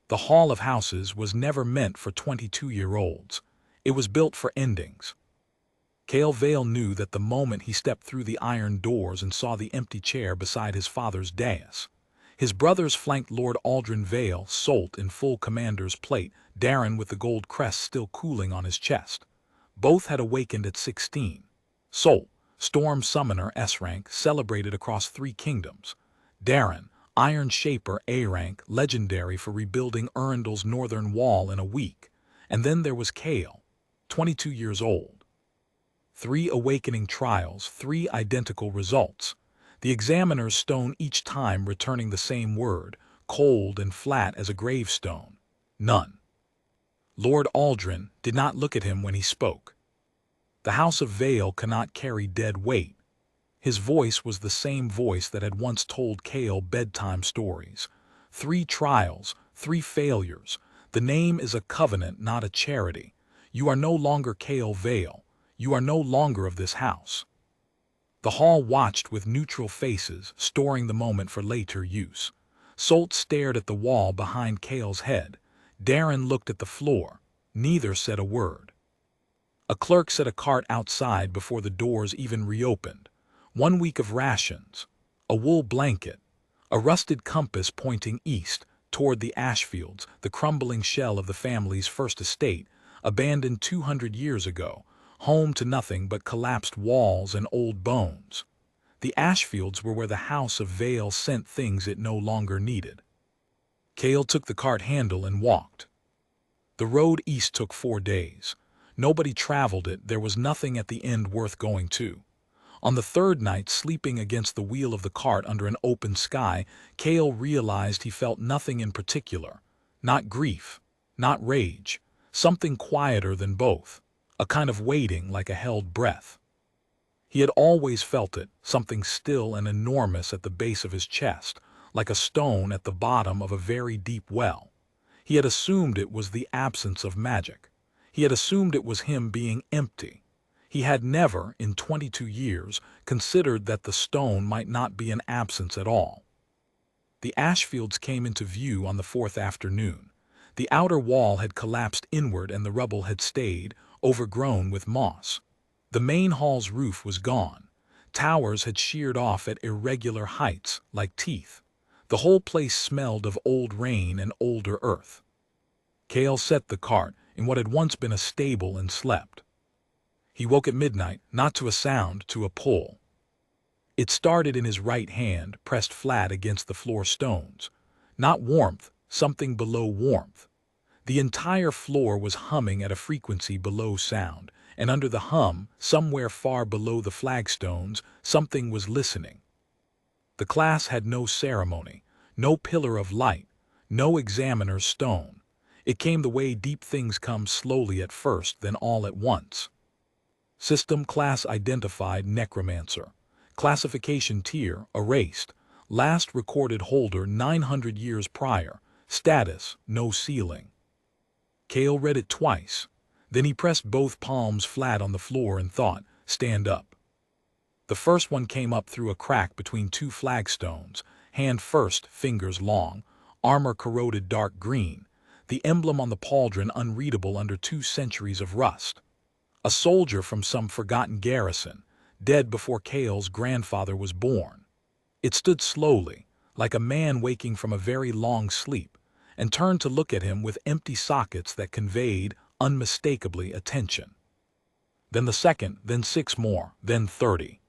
The Hall of Houses was never meant for 22-year-olds. It was built for endings. Cale Vale knew that the moment he stepped through the iron doors and saw the empty chair beside his father's dais. His brothers flanked Lord Aldrin Vale, Solt in full commander's plate, Darren with the gold crest still cooling on his chest. Both had awakened at 16. Solt, Storm Summoner S-rank, celebrated across 3 kingdoms. Darren, Iron Shaper A-rank, legendary for rebuilding Urundel's northern wall in a week. And then there was Cale, 22 years old. 3 awakening trials, 3 identical results. The examiner's stone each time returning the same word, cold and flat as a gravestone. None. Lord Aldrin did not look at him when he spoke. The House of Vale cannot carry dead weight. His voice was the same voice that had once told Cale bedtime stories. 3 trials, 3 failures. The name is a covenant, not a charity. You are no longer Cale Vale. You are no longer of this house. The hall watched with neutral faces, storing the moment for later use. Solt stared at the wall behind Cale's head. Darren looked at the floor. Neither said a word. A clerk set a cart outside before the doors even reopened. 1 week of rations, a wool blanket, a rusted compass pointing east toward the Ashfields, the crumbling shell of the family's first estate, abandoned 200 years ago, home to nothing but collapsed walls and old bones. The Ashfields were where the House of Vale sent things it no longer needed. Cale took the cart handle and walked. The road east took 4 days. Nobody traveled it, there was nothing at the end worth going to. On the 3rd night, sleeping against the wheel of the cart under an open sky, Cale realized he felt nothing in particular. Not grief, not rage, something quieter than both, a kind of waiting like a held breath. He had always felt it, something still and enormous at the base of his chest, like a stone at the bottom of a very deep well. He had assumed it was the absence of magic. He had assumed it was him being empty. He had never, in 22 years, considered that the stone might not be an absence at all. The Ashfields came into view on the 4th afternoon. The outer wall had collapsed inward and the rubble had stayed, overgrown with moss. The main hall's roof was gone. Towers had sheared off at irregular heights, like teeth. The whole place smelled of old rain and older earth. Cale set the cart in what had once been a stable and slept. He woke at midnight, not to a sound, to a pull. It started in his right hand, pressed flat against the floor stones. Not warmth, something below warmth. The entire floor was humming at a frequency below sound, and under the hum, somewhere far below the flagstones, something was listening. The class had no ceremony, no pillar of light, no examiner's stone. It came the way deep things come, slowly at first, then all at once. System class identified Necromancer. Classification tier erased. Last recorded holder 900 years prior. Status no ceiling. Cale read it twice. Then he pressed both palms flat on the floor and thought, stand up. The first one came up through a crack between 2 flagstones, hand first, fingers long, armor corroded dark green, the emblem on the pauldron unreadable under 2 centuries of rust. A soldier from some forgotten garrison, dead before Cale's grandfather was born. It stood slowly, like a man waking from a very long sleep, and turned to look at him with empty sockets that conveyed, unmistakably, attention. Then the second, then 6 more, then 30.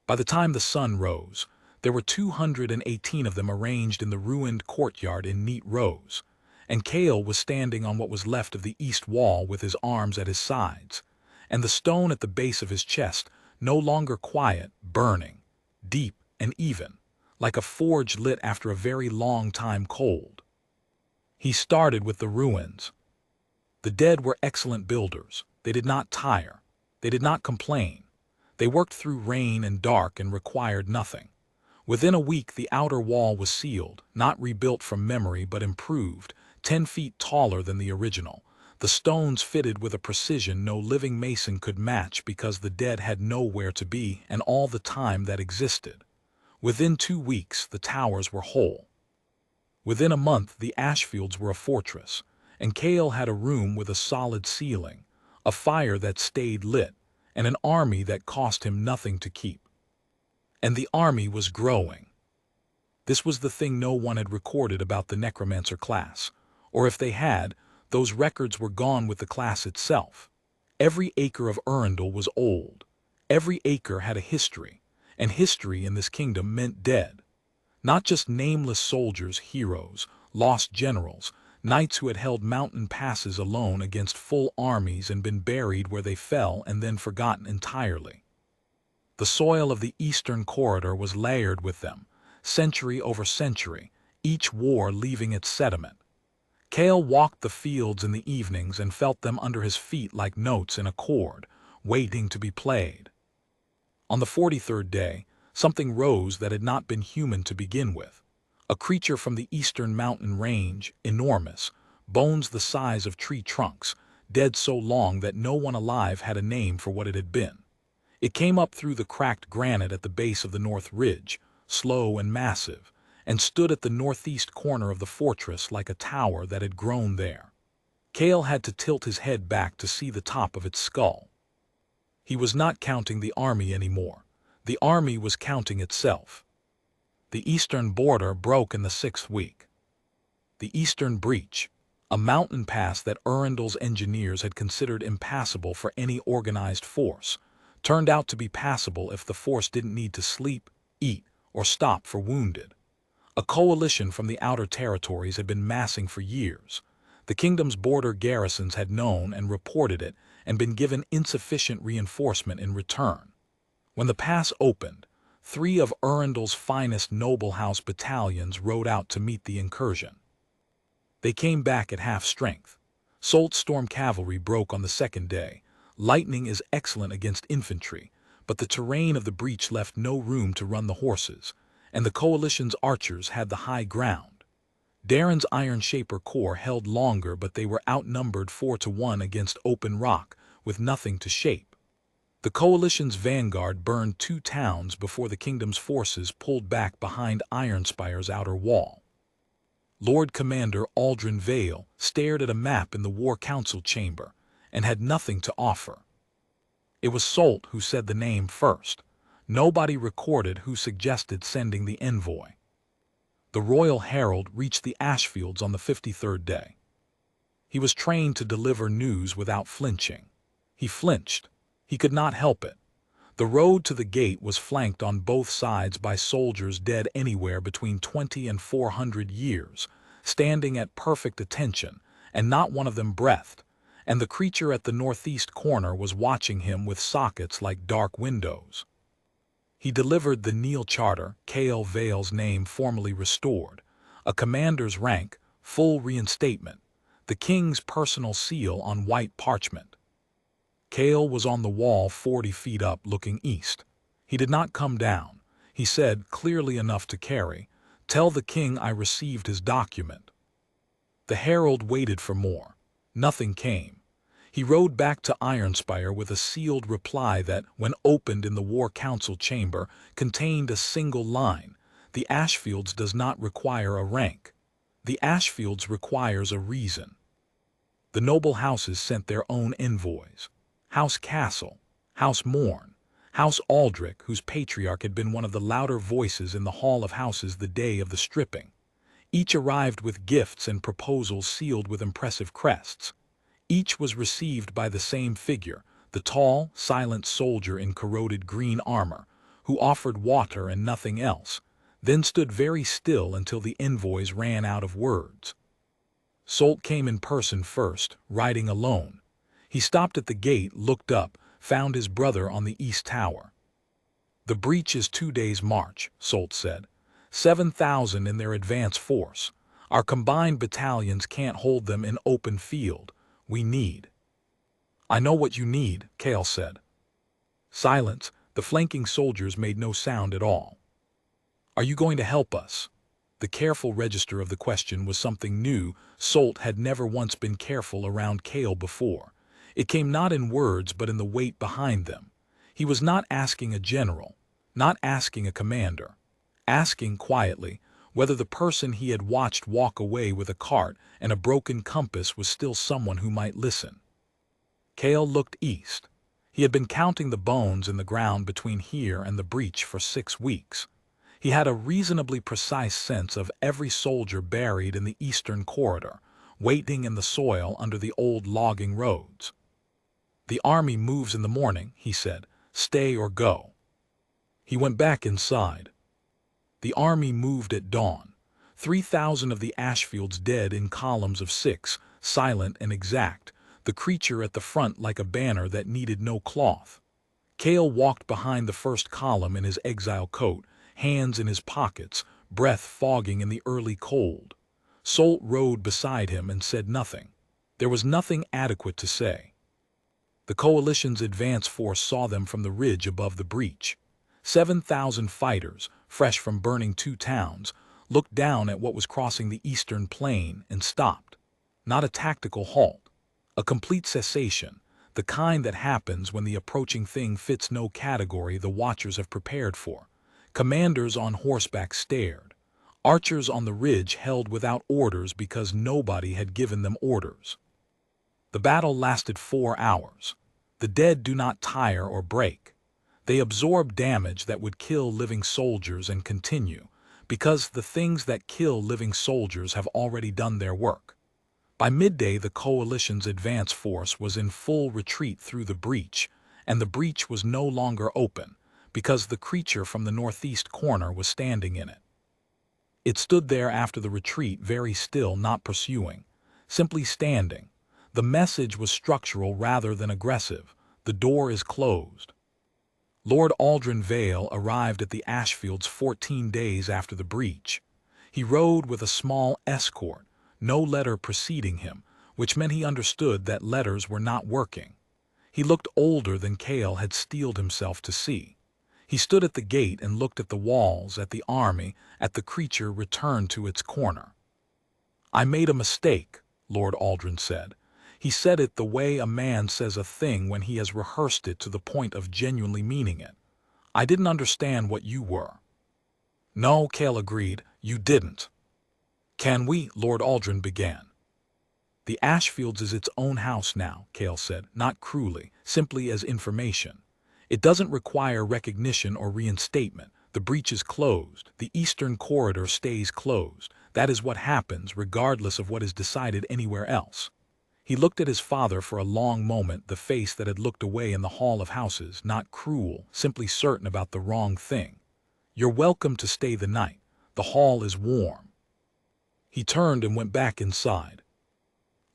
By the time the sun rose, there were 218 of them arranged in the ruined courtyard in neat rows, and Cale was standing on what was left of the east wall with his arms at his sides, and the stone at the base of his chest no longer quiet, burning, deep and even, like a forge lit after a very long time cold. He started with the ruins. The dead were excellent builders. They did not tire. They did not complain. They worked through rain and dark and required nothing. Within a week the outer wall was sealed, not rebuilt from memory but improved, 10 feet taller than the original. The stones fitted with a precision no living mason could match because the dead had nowhere to be and all the time that existed. Within 2 weeks the towers were whole. Within a month, the Ashfields were a fortress, and Kale had a room with a solid ceiling, a fire that stayed lit, and an army that cost him nothing to keep. And the army was growing. This was the thing no one had recorded about the Necromancer class, or if they had, those records were gone with the class itself. Every acre of Arundel was old. Every acre had a history, and history in this kingdom meant dead. Not just nameless soldiers, heroes, lost generals, knights who had held mountain passes alone against full armies and been buried where they fell and then forgotten entirely. The soil of the eastern corridor was layered with them, century over century, each war leaving its sediment. Kale walked the fields in the evenings and felt them under his feet like notes in a chord, waiting to be played. On the 43rd day, something rose that had not been human to begin with. A creature from the eastern mountain range, enormous, bones the size of tree trunks, dead so long that no one alive had a name for what it had been. It came up through the cracked granite at the base of the north ridge, slow and massive, and stood at the northeast corner of the fortress like a tower that had grown there. Kale had to tilt his head back to see the top of its skull. He was not counting the army anymore. The army was counting itself. The eastern border broke in the 6th week. The eastern breach, a mountain pass that Arundel's engineers had considered impassable for any organized force, turned out to be passable if the force didn't need to sleep, eat, or stop for wounded. A coalition from the outer territories had been massing for years. The kingdom's border garrisons had known and reported it and been given insufficient reinforcement in return. When the pass opened, 3 of Arundel's finest noble house battalions rode out to meet the incursion. They came back at half strength. Solt's storm cavalry broke on the 2nd day. Lightning is excellent against infantry, but the terrain of the breach left no room to run the horses, and the coalition's archers had the high ground. Darren's Iron Shaper Corps held longer, but they were outnumbered 4-1 against open rock, with nothing to shape. The coalition's vanguard burned 2 towns before the kingdom's forces pulled back behind Ironspire's outer wall. Lord Commander Aldrin Vale stared at a map in the War Council chamber and had nothing to offer. It was Solt who said the name first. Nobody recorded who suggested sending the envoy. The Royal Herald reached the Ashfields on the 53rd day. He was trained to deliver news without flinching. He flinched. He could not help it. The road to the gate was flanked on both sides by soldiers dead anywhere between 20 and 400 years, standing at perfect attention, and not one of them breathed, and the creature at the northeast corner was watching him with sockets like dark windows. He delivered the Neil Charter, Kale Vale's name formally restored, a commander's rank, full reinstatement, the king's personal seal on white parchment. Kale was on the wall 40 feet up looking east. He did not come down. He said, clearly enough to carry, "Tell the king I received his document." The herald waited for more. Nothing came. He rode back to Ironspire with a sealed reply that, when opened in the War Council chamber, contained a single line: "The Ashfields does not require a rank. The Ashfields requires a reason." The noble houses sent their own envoys. House Castle, House Morn, House Aldrich, whose patriarch had been one of the louder voices in the Hall of Houses the day of the stripping. Each arrived with gifts and proposals sealed with impressive crests. Each was received by the same figure, the tall, silent soldier in corroded green armor, who offered water and nothing else, then stood very still until the envoys ran out of words. Solt came in person first, riding alone. He stopped at the gate, looked up, found his brother on the east tower. "The breach is 2 days' march," Solt said. 7,000 in their advance force. Our combined battalions can't hold them in open field. We need." "I know what you need," Kale said. Silence. The flanking soldiers made no sound at all. "Are you going to help us?" The careful register of the question was something new. Solt had never once been careful around Kale before. It came not in words but in the weight behind them. He was not asking a general, not asking a commander. Asking quietly, whether the person he had watched walk away with a cart and a broken compass was still someone who might listen. Cale looked east. He had been counting the bones in the ground between here and the breach for 6 weeks. He had a reasonably precise sense of every soldier buried in the eastern corridor, waiting in the soil under the old logging roads. "The army moves in the morning," he said. "Stay or go." He went back inside. The army moved at dawn. 3,000 of the Ashfields dead in columns of 6, silent and exact, the creature at the front like a banner that needed no cloth. Cale walked behind the first column in his exile coat, hands in his pockets, breath fogging in the early cold. Solt rode beside him and said nothing. There was nothing adequate to say. The coalition's advance force saw them from the ridge above the breach. 7,000 fighters, fresh from burning 2 towns, looked down at what was crossing the eastern plain and stopped. Not a tactical halt. A complete cessation, the kind that happens when the approaching thing fits no category the watchers have prepared for. Commanders on horseback stared. Archers on the ridge held without orders because nobody had given them orders. The battle lasted 4 hours. The dead do not tire or break. They absorb damage that would kill living soldiers and continue, because the things that kill living soldiers have already done their work. By midday, the coalition's advance force was in full retreat through the breach, and the breach was no longer open, because the creature from the northeast corner was standing in it. It stood there after the retreat, very still, not pursuing, simply standing. The message was structural rather than aggressive. The door is closed. Lord Aldrin Vale arrived at the Ashfields 14 days after the breach. He rode with a small escort, no letter preceding him, which meant he understood that letters were not working. He looked older than Cale had steeled himself to see. He stood at the gate and looked at the walls, at the army, at the creature returned to its corner. "I made a mistake," Lord Aldrin said. He said it the way a man says a thing when he has rehearsed it to the point of genuinely meaning it. "I didn't understand what you were." "No," Cale agreed, "you didn't." "Can we?" Lord Aldrin began. "The Ashfields is its own house now," Cale said, not cruelly, simply as information. "It doesn't require recognition or reinstatement. The breach is closed. The eastern corridor stays closed. That is what happens, regardless of what is decided anywhere else." He looked at his father for a long moment, the face that had looked away in the Hall of Houses, not cruel, simply certain about the wrong thing. "You're welcome to stay the night. The hall is warm." He turned and went back inside.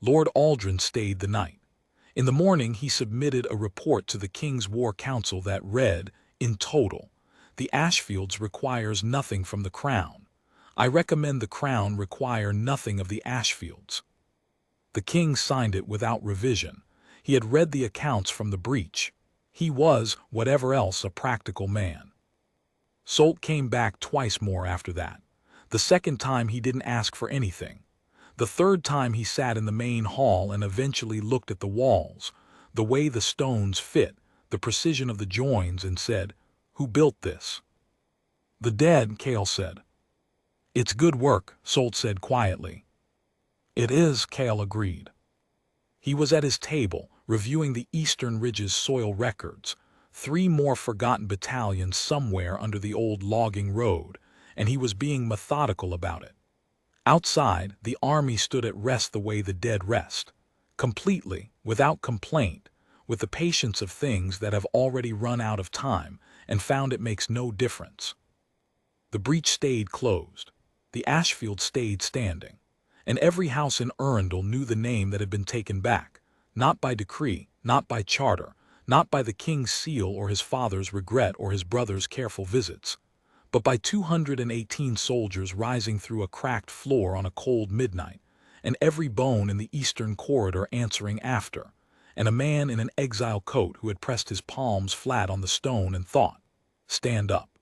Lord Aldrin stayed the night. In the morning he submitted a report to the King's War Council that read, in total, "The Ashfields requires nothing from the Crown. I recommend the Crown require nothing of the Ashfields." The King signed it without revision. He had read the accounts from the breach. He was, whatever else, a practical man. Solt came back twice more after that. The second time he didn't ask for anything. The third time he sat in the main hall and eventually looked at the walls, the way the stones fit, the precision of the joins, and said, "Who built this?" "The dead," Cale said. "It's good work," Solt said quietly. "It is," Cale agreed. He was at his table, reviewing the Eastern Ridge's soil records, 3 more forgotten battalions somewhere under the old logging road, and he was being methodical about it. Outside, the army stood at rest the way the dead rest, completely, without complaint, with the patience of things that have already run out of time and found it makes no difference. The breach stayed closed. The Ashfield stayed standing. And every house in Arundel knew the name that had been taken back, not by decree, not by charter, not by the King's seal or his father's regret or his brother's careful visits, but by 218 soldiers rising through a cracked floor on a cold midnight, and every bone in the eastern corridor answering after, and a man in an exile coat who had pressed his palms flat on the stone and thought, "Stand up."